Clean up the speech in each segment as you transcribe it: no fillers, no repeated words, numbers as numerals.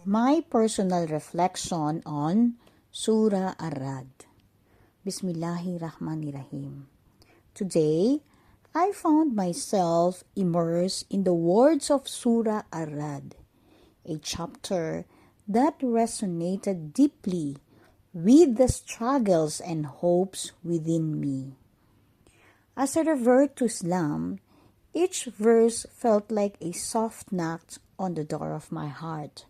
My personal reflection on Surah Ar-Ra'd. Bismillahirrahmanirrahim. Today, I found myself immersed in the words of Surah Ar-Ra'd, a chapter that resonated deeply with the struggles and hopes within me. As I revert to Islam, each verse felt like a soft knock on the door of my heart,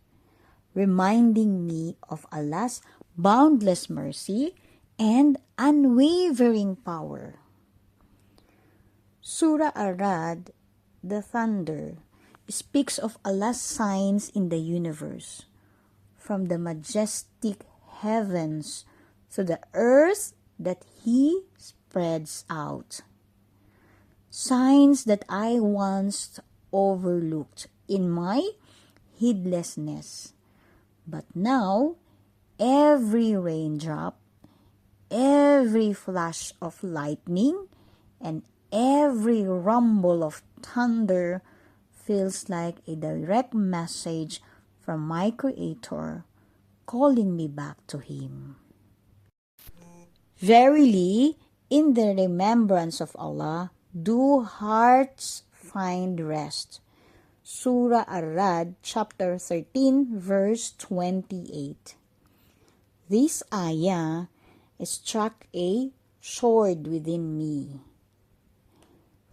reminding me of Allah's boundless mercy and unwavering power. Surah Ar-Ra'd, the thunder, speaks of Allah's signs in the universe, from the majestic heavens to the earth that He spreads out. Signs that I once overlooked in my heedlessness. But now, every raindrop, every flash of lightning, and every rumble of thunder feels like a direct message from my Creator calling me back to Him. Verily, in the remembrance of Allah, do hearts find rest. Surah Ar-Ra'd, chapter 13, verse 28. This ayah struck a chord within me.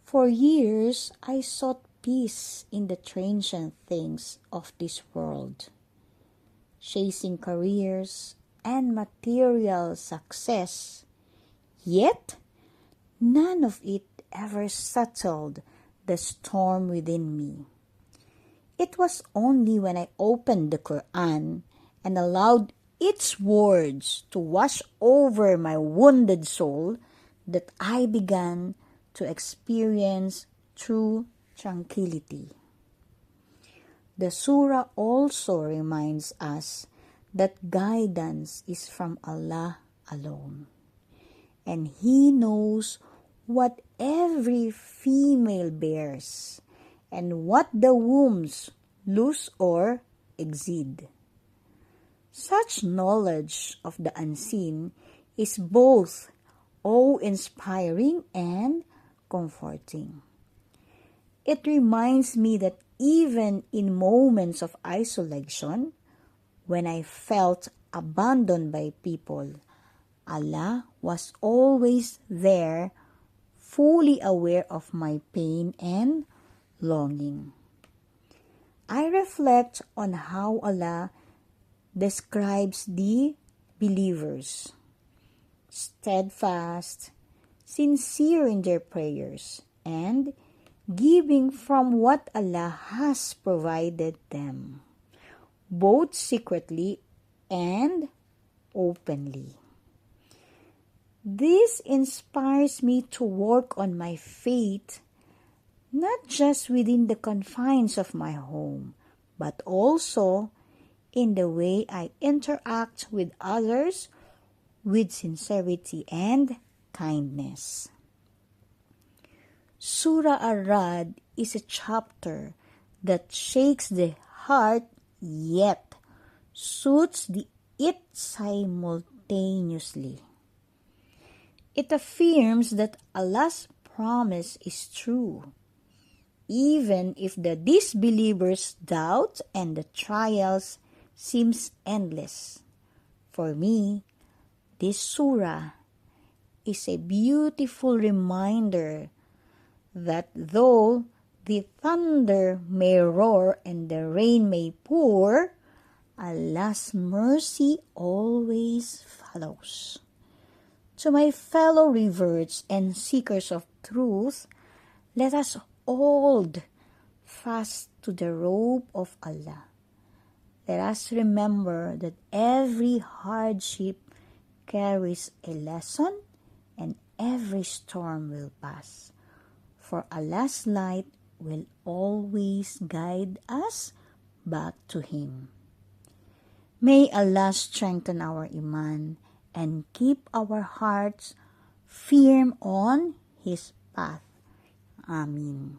For years, I sought peace in the transient things of this world, chasing careers and material success, yet none of it ever settled the storm within me. It was only when I opened the Quran and allowed its words to wash over my wounded soul that I began to experience true tranquility. The surah also reminds us that guidance is from Allah alone, and He knows what every female bears and what the wombs lose or exceed. Such knowledge of the unseen is both awe-inspiring and comforting. It reminds me that even in moments of isolation, when I felt abandoned by people, Allah was always there, fully aware of my pain and longing. I reflect on how Allah describes the believers: steadfast, sincere in their prayers, and giving from what Allah has provided them, both secretly and openly. This inspires me to work on my faith, not just within the confines of my home, but also in the way I interact with others with sincerity and kindness. Surah Ar-Ra'd is a chapter that shakes the heart yet soothes it simultaneously. It affirms that Allah's promise is true, even if the disbelievers' doubt and the trials seems endless. For me, this surah is a beautiful reminder that though the thunder may roar and the rain may pour, Allah's mercy always follows. To my fellow reverts and seekers of truth, let us hold fast to the rope of Allah. Let us remember that every hardship carries a lesson and every storm will pass, for Allah's light will always guide us back to Him. May Allah strengthen our iman and keep our hearts firm on His path. Amin.